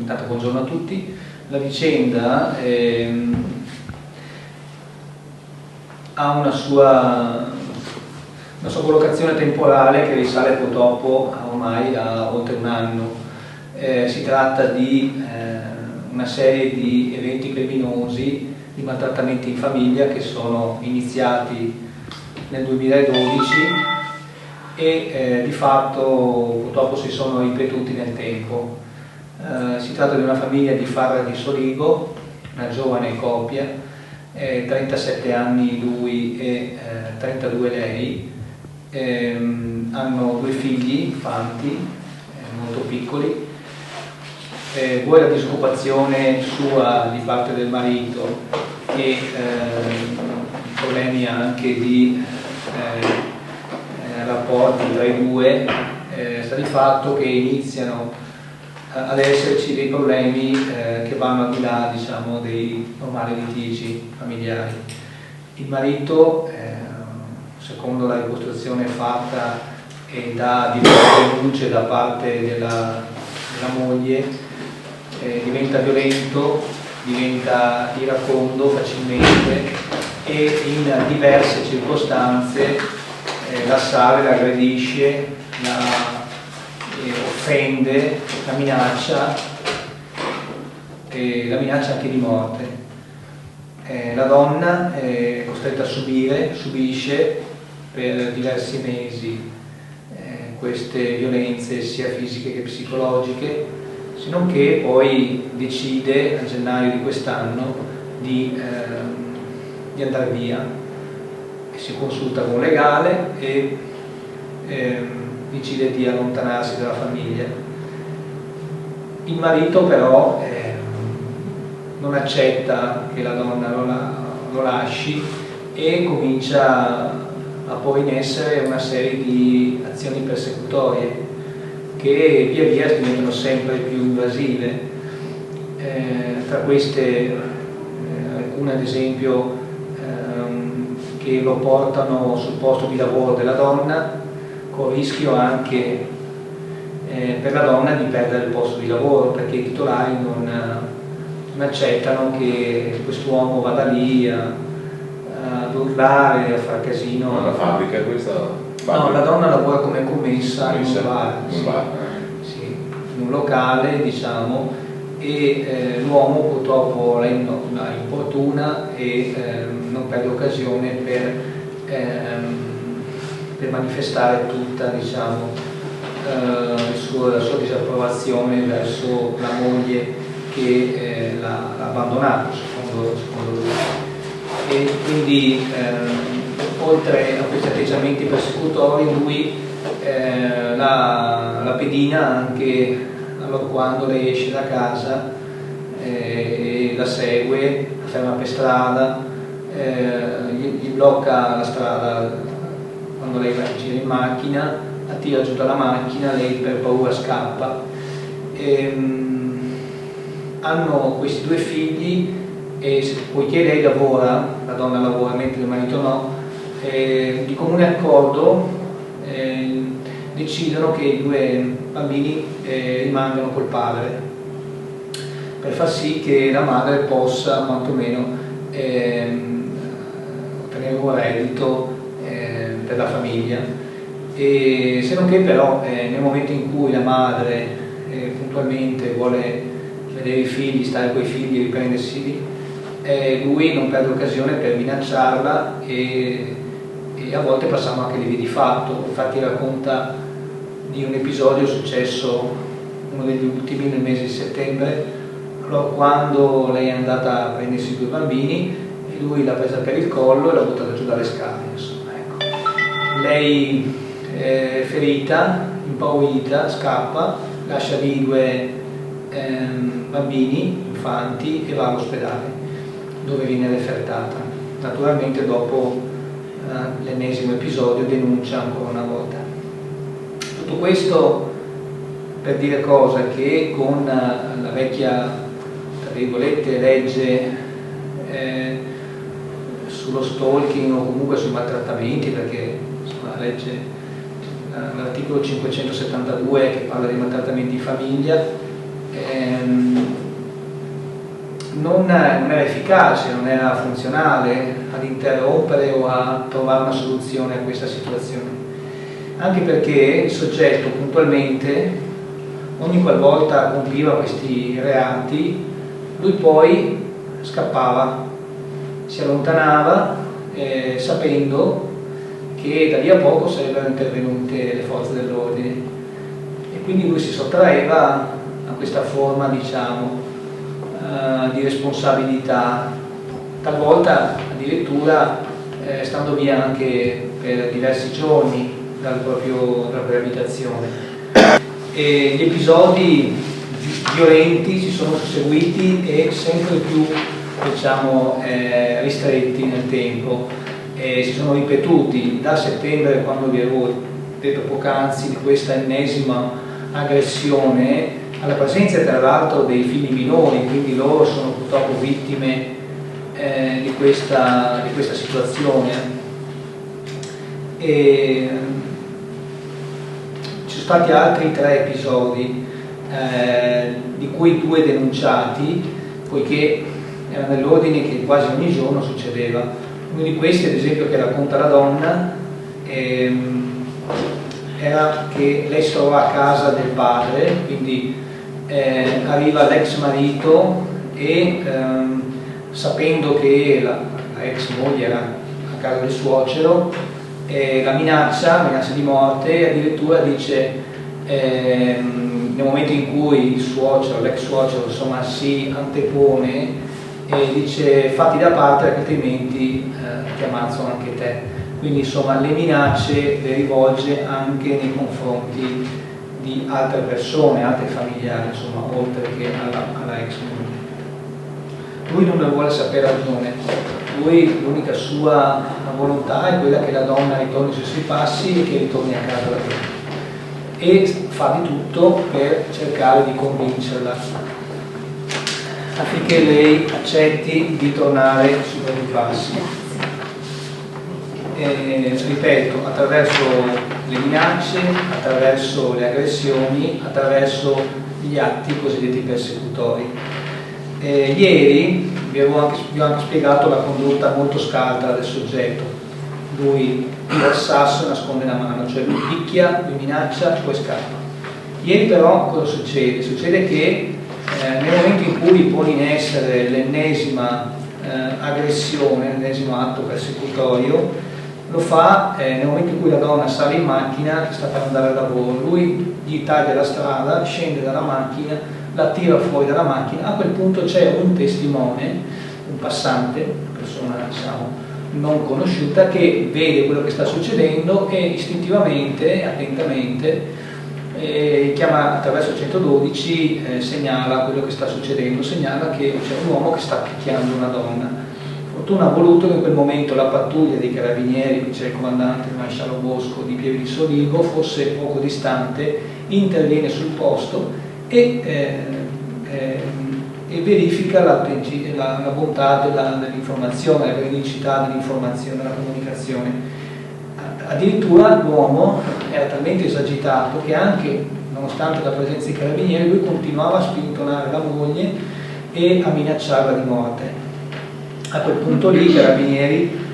Intanto buongiorno a tutti. La vicenda ha una sua collocazione temporale che risale purtroppo ormai a oltre un anno. Si tratta di una serie di eventi criminosi, di maltrattamenti in famiglia che sono iniziati nel 2012 e di fatto purtroppo si sono ripetuti nel tempo. Si tratta di una famiglia di Farra di Sorigo, una giovane coppia, 37 anni lui e 32 lei, hanno due figli infanti, molto piccoli, vuoi la disoccupazione sua di parte del marito e problemi anche di rapporti tra i due, sta di fatto che iniziano ad esserci dei problemi che vanno al di là, diciamo, dei normali litigi familiari. Il marito, secondo la ricostruzione fatta e da diverse denunce da parte della moglie, diventa violento, diventa iracondo facilmente e in diverse circostanze l'assale, l'aggredisce, la offende, la minaccia anche di morte. La donna è costretta a subisce per diversi mesi queste violenze sia fisiche che psicologiche, se non che poi decide a gennaio di quest'anno di andare via, e si consulta con un legale e decide di allontanarsi dalla famiglia. Il marito però non accetta che la donna lo lasci e comincia a porre in essere una serie di azioni persecutorie che via via diventano sempre più invasive. Tra queste alcune ad esempio che lo portano sul posto di lavoro della donna, con il rischio anche per la donna di perdere il posto di lavoro, perché i titolari non accettano che quest'uomo vada lì ad urlare, a far casino. Ma la fabbrica questa? No, la donna lavora come commessa in un bar, sì, in un locale, diciamo, e l'uomo purtroppo la importuna e non perde occasione per manifestare tutta, diciamo, la sua disapprovazione verso la moglie che l'ha abbandonato, secondo lui. E quindi oltre a questi atteggiamenti persecutori lui la pedina anche quando lei esce da casa e la segue, la ferma per strada, gli blocca la strada quando lei gira in macchina, la tira giù dalla macchina, lei per paura scappa. Hanno questi due figli e poiché lei lavora, la donna lavora mentre il marito no, di comune accordo decidono che i due bambini rimangano col padre per far sì che la madre possa quantomeno ottenere un reddito per la famiglia. E se non che però nel momento in cui la madre puntualmente vuole vedere i figli, stare con i figli e riprendersi, lui non perde occasione per minacciarla e a volte passano anche le vie di fatto. Infatti racconta di un episodio successo, uno degli ultimi, nel mese di settembre, allora, quando lei è andata a prendersi i due bambini e lui l'ha presa per il collo e l'ha buttata giù dalle scale, insomma, ecco. Lei è ferita, impaurita, scappa, lascia lì i due bambini infanti e va all'ospedale dove viene refertata. Naturalmente dopo l'ennesimo episodio denuncia ancora una volta. Tutto questo per dire cosa? Che con la vecchia, tra virgolette, legge sullo stalking o comunque sui maltrattamenti, perché insomma, la legge, l'articolo 572 che parla di maltrattamenti in famiglia, non era efficace, non era funzionale ad interrompere o a trovare una soluzione a questa situazione, anche perché il soggetto puntualmente, ogni qualvolta compiva questi reati, lui poi scappava, si allontanava sapendo che da lì a poco sarebbero intervenute le forze dell'ordine, e quindi lui si sottraeva a questa forma, diciamo, di responsabilità, talvolta addirittura stando via anche per diversi giorni dalla propria abitazione. E gli episodi violenti si sono susseguiti e sempre più, diciamo, ristretti nel tempo, e si sono ripetuti da settembre, quando vi avevo detto poc'anzi di questa ennesima aggressione, alla presenza tra l'altro dei figli minori, quindi loro sono purtroppo vittime di questa situazione. E ci sono stati altri 3 episodi, di cui 2 denunciati, poiché era nell'ordine che quasi ogni giorno succedeva. Uno di questi, ad esempio, che racconta la donna, era che lei si trovava a casa del padre, quindi arriva l'ex marito e sapendo che la ex moglie era a casa del suocero, la minaccia di morte, e addirittura dice, nel momento in cui il suocero, l'ex suocero, insomma, si antepone e dice fatti da parte, altrimenti ti ammazzo anche te. Quindi insomma le minacce le rivolge anche nei confronti di altre persone, altri familiari, insomma, oltre che alla ex moglie. Lui non ne vuole sapere ragione, lui l'unica sua volontà è quella che la donna ritorni sui suoi passi e che ritorni a casa da lui, e fa di tutto per cercare di convincerla affinché lei accetti di tornare sui propri passi. Ripeto, attraverso le minacce, attraverso le aggressioni, attraverso gli atti cosiddetti persecutori. Ieri vi ho anche spiegato la condotta molto scaltra del soggetto. Lui tira il sasso e nasconde la mano, cioè lui picchia, lui minaccia, poi scappa. Ieri però cosa succede? Succede che nel momento in cui pone in essere l'ennesima aggressione, l'ennesimo atto persecutorio, lo fa nel momento in cui la donna sale in macchina, sta per andare al lavoro, lui gli taglia la strada, scende dalla macchina, la tira fuori dalla macchina. A quel punto c'è un testimone, un passante, una persona, diciamo, non conosciuta, che vede quello che sta succedendo e istintivamente, attentamente, chiama attraverso il 112, segnala quello che sta succedendo, segnala che c'è un uomo che sta picchiando una donna. Fortuna ha voluto che in quel momento la pattuglia dei carabinieri, qui c'è il comandante, il maresciallo Bosco di Pieve di Soligo, fosse poco distante, interviene sul posto e verifica la bontà dell'informazione, la veridicità dell'informazione, della comunicazione. Addirittura l'uomo era talmente esagitato che anche nonostante la presenza dei carabinieri lui continuava a spintonare la moglie e a minacciarla di morte. A quel punto lì i carabinieri,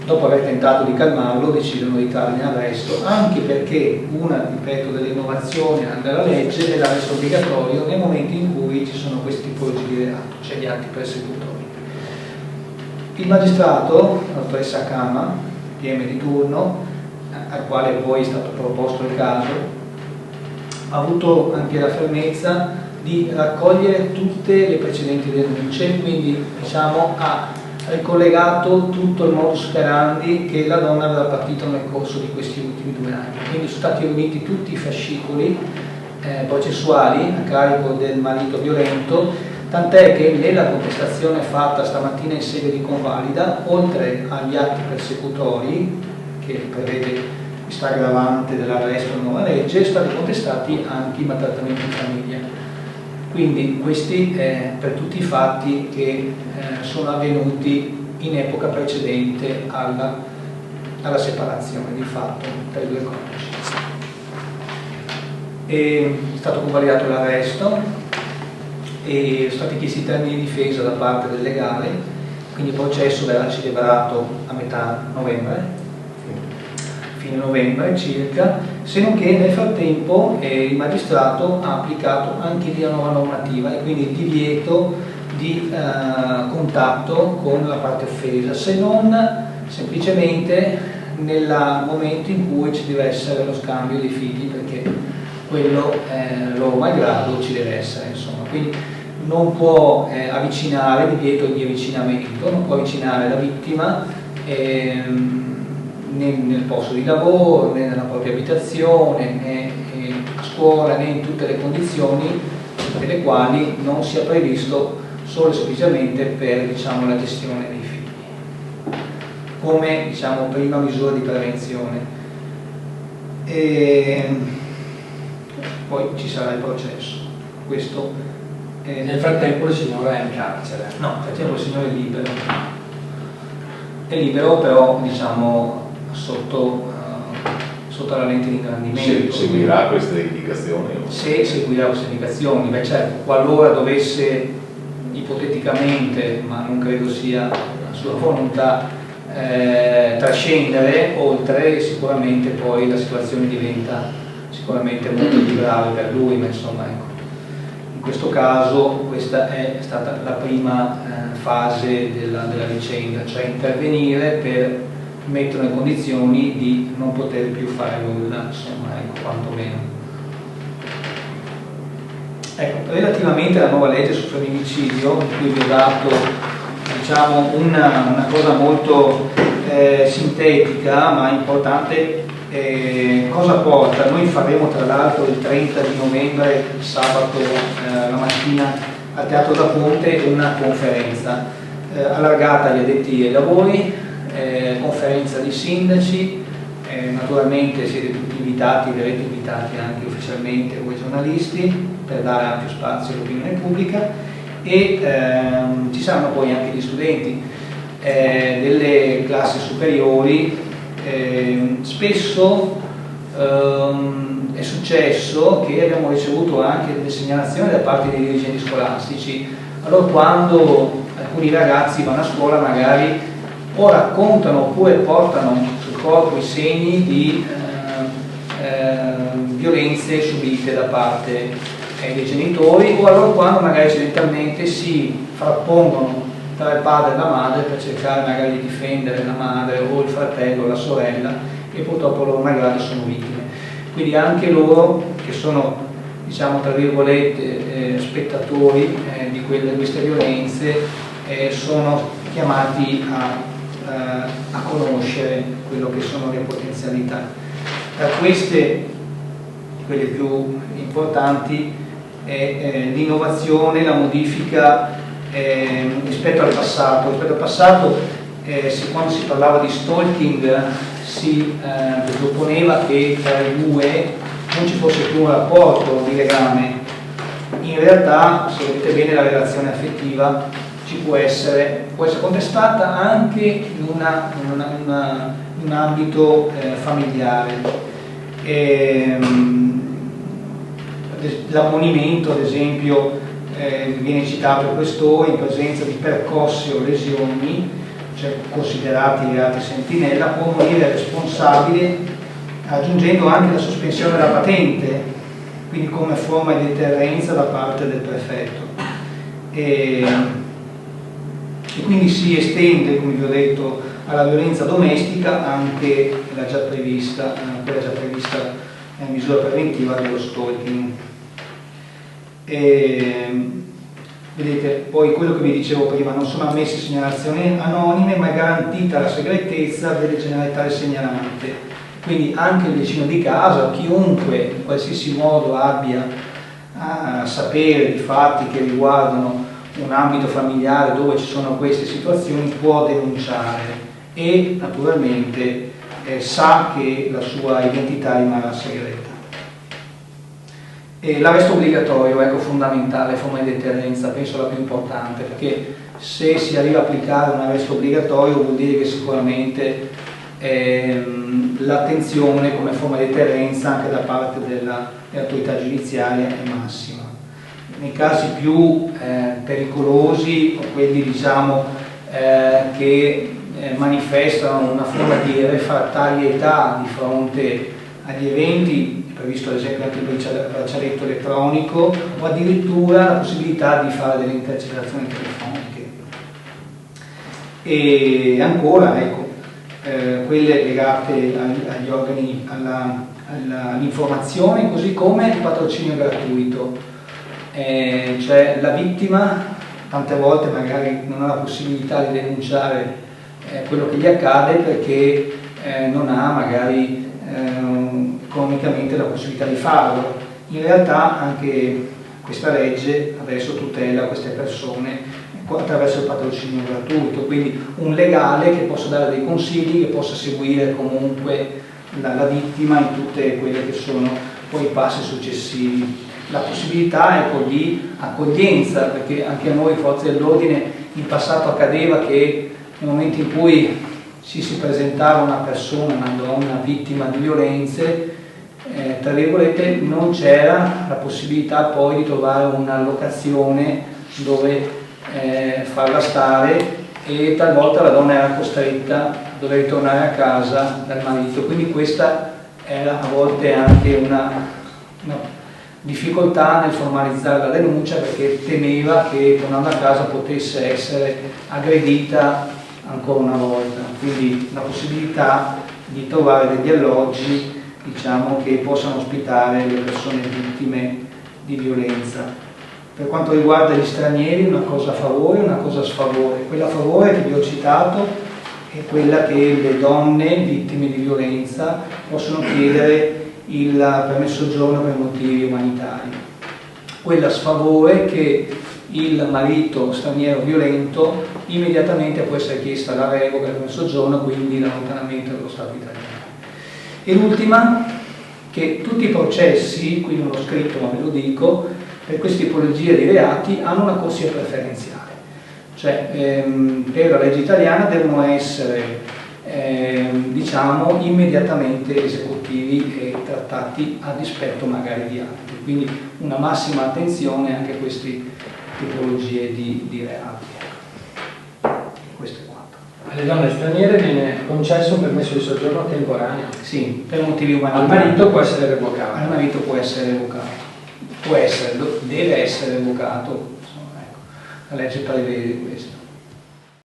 dopo aver tentato di calmarlo, decidono di trarlo in arresto, anche perché una, ripeto, delle innovazioni della legge è l'arresto obbligatorio nel momento in cui ci sono questi tipologi di reato, cioè gli atti persecutori. Il magistrato, la dottoressa Cama, PM di turno, al quale poi è stato proposto il caso, ha avuto anche la fermezza di raccogliere tutte le precedenti denunce, quindi diciamo ha ricollegato tutto il modus operandi che la donna aveva patito nel corso di questi ultimi 2 anni. Quindi sono stati riuniti tutti i fascicoli processuali a carico del marito violento, tant'è che nella contestazione fatta stamattina in sede di convalida, oltre agli atti persecutori, che prevede questa aggravante dell'arresto in nuova legge, sono stati contestati anche i maltrattamenti in famiglia. Quindi questi per tutti i fatti che sono avvenuti in epoca precedente alla separazione di fatto tra i 2 coniugi. È stato convalidato l'arresto e sono stati chiesti termini di difesa da parte del legale, quindi il processo verrà celebrato a metà novembre, fine novembre circa, se non che nel frattempo il magistrato ha applicato anche lì la nuova normativa e quindi il divieto di contatto con la parte offesa, se non semplicemente nel momento in cui ci deve essere lo scambio dei figli, perché quello loro malgrado ci deve essere, insomma. Quindi non può avvicinare, divieto di avvicinamento, non può avvicinare la vittima né nel posto di lavoro, né nella propria abitazione, né a scuola, né in tutte le condizioni per le quali non sia previsto solo e semplicemente per, diciamo, la gestione dei figli, come, diciamo, prima misura di prevenzione. E poi ci sarà il processo. Questo nel frattempo il signore è in carcere? No, nel frattempo il signore è libero, però, diciamo, sotto la lente di ingrandimento. Seguirà queste indicazioni? Se seguirà queste indicazioni, beh certo, qualora dovesse ipoteticamente, ma non credo sia la sua volontà, trascendere oltre, sicuramente poi la situazione diventa sicuramente molto più grave per lui, ma insomma, ecco, in questo caso questa è stata la prima fase della vicenda, cioè intervenire per metterlo in condizioni di non poter più fare nulla, insomma, ecco, quantomeno. Ecco, relativamente alla nuova legge sul femminicidio, in cui vi ho dato, diciamo, una cosa molto sintetica ma importante, cosa porta? Noi faremo tra l'altro il 30 di novembre, sabato la mattina, al Teatro da Ponte una conferenza allargata agli addetti ai lavori, conferenza di sindaci, naturalmente siete tutti invitati, verrete invitati anche ufficialmente voi giornalisti per dare ampio spazio all'opinione pubblica e ci saranno poi anche gli studenti delle classi superiori. Spesso è successo che abbiamo ricevuto anche delle segnalazioni da parte dei dirigenti scolastici. Allora, quando alcuni ragazzi vanno a scuola magari o raccontano oppure portano sul corpo i segni di violenze subite da parte dei genitori, o allora quando magari accidentalmente si frappongono tra il padre e la madre per cercare magari di difendere la madre o il fratello o la sorella, e purtroppo loro magari sono vittime. Quindi anche loro, che sono, diciamo, tra virgolette, spettatori di queste violenze, sono chiamati a conoscere quello che sono le potenzialità. Tra queste, quelle più importanti, è l'innovazione, la modifica rispetto al passato. Rispetto al passato, quando si parlava di stalking, si proponeva che tra i due non ci fosse più un rapporto di legame. In realtà, se vedete bene, la relazione affettiva può essere contestata anche in un ambito familiare. L'ammonimento, ad esempio, viene citato questo in presenza di percosse o lesioni, cioè considerati reati sentinella, può ammonire il responsabile aggiungendo anche la sospensione della patente, quindi come forma di deterrenza da parte del prefetto. E quindi si estende, come vi ho detto, alla violenza domestica anche quella già prevista nella misura preventiva dello stalking. Vedete, poi quello che vi dicevo prima, non sono ammesse segnalazioni anonime, ma è garantita la segretezza delle generalità del segnalante. Quindi anche il vicino di casa, chiunque in qualsiasi modo abbia a sapere di fatti che riguardano un ambito familiare dove ci sono queste situazioni, può denunciare e naturalmente sa che la sua identità rimarrà segreta. L'arresto obbligatorio, ecco, fondamentale, forma di deterrenza, penso la più importante, perché se si arriva a applicare un arresto obbligatorio vuol dire che sicuramente l'attenzione come forma di deterrenza anche da parte dell'autorità giudiziaria è massima. nei casi più pericolosi, o quelli diciamo che manifestano una forma di refrattarietà di fronte agli eventi, previsto ad esempio anche il braccialetto elettronico, o addirittura la possibilità di fare delle intercettazioni telefoniche. E ancora, ecco, quelle legate agli organi, all'informazione, così come il patrocinio gratuito, cioè la vittima tante volte magari non ha la possibilità di denunciare quello che gli accade perché non ha magari economicamente la possibilità di farlo. In realtà anche questa legge adesso tutela queste persone attraverso il patrocinio gratuito, quindi un legale che possa dare dei consigli, che possa seguire comunque la vittima in tutte quelle che sono poi i passi successivi. La possibilità, ecco, di accoglienza, perché anche a noi forze dell'ordine in passato accadeva che nel momento in cui si presentava una persona, una donna vittima di violenze, tra virgolette, non c'era la possibilità poi di trovare una locazione dove farla stare, e talvolta la donna era costretta a dover ritornare a casa dal marito, quindi questa era a volte anche una difficoltà nel formalizzare la denuncia, perché temeva che tornando a casa potesse essere aggredita ancora una volta. Quindi la possibilità di trovare degli alloggi, diciamo, che possano ospitare le persone vittime di violenza. Per quanto riguarda gli stranieri, una cosa a favore e una cosa a sfavore. Quella a favore che vi ho citato è quella che le donne vittime di violenza possono chiedere il permesso di soggiorno per motivi umanitari. Quella a sfavore che il marito straniero violento immediatamente può essere chiesta la revoca del permesso di soggiorno, quindi l'allontanamento dallo Stato italiano. E l'ultima, che tutti i processi, qui non l'ho scritto ma ve lo dico, per queste tipologie di reati hanno una corsia preferenziale, cioè per la legge italiana devono essere diciamo immediatamente esecutivi e trattati a dispetto magari di altri, quindi una massima attenzione anche a queste tipologie di reati. Questo è quanto. Alle donne straniere viene concesso un permesso di soggiorno temporaneo? Sì, per motivi umanitari. Al marito può essere revocato? Al marito può essere revocato, può essere, deve essere revocato, insomma, ecco, la legge prevede questo.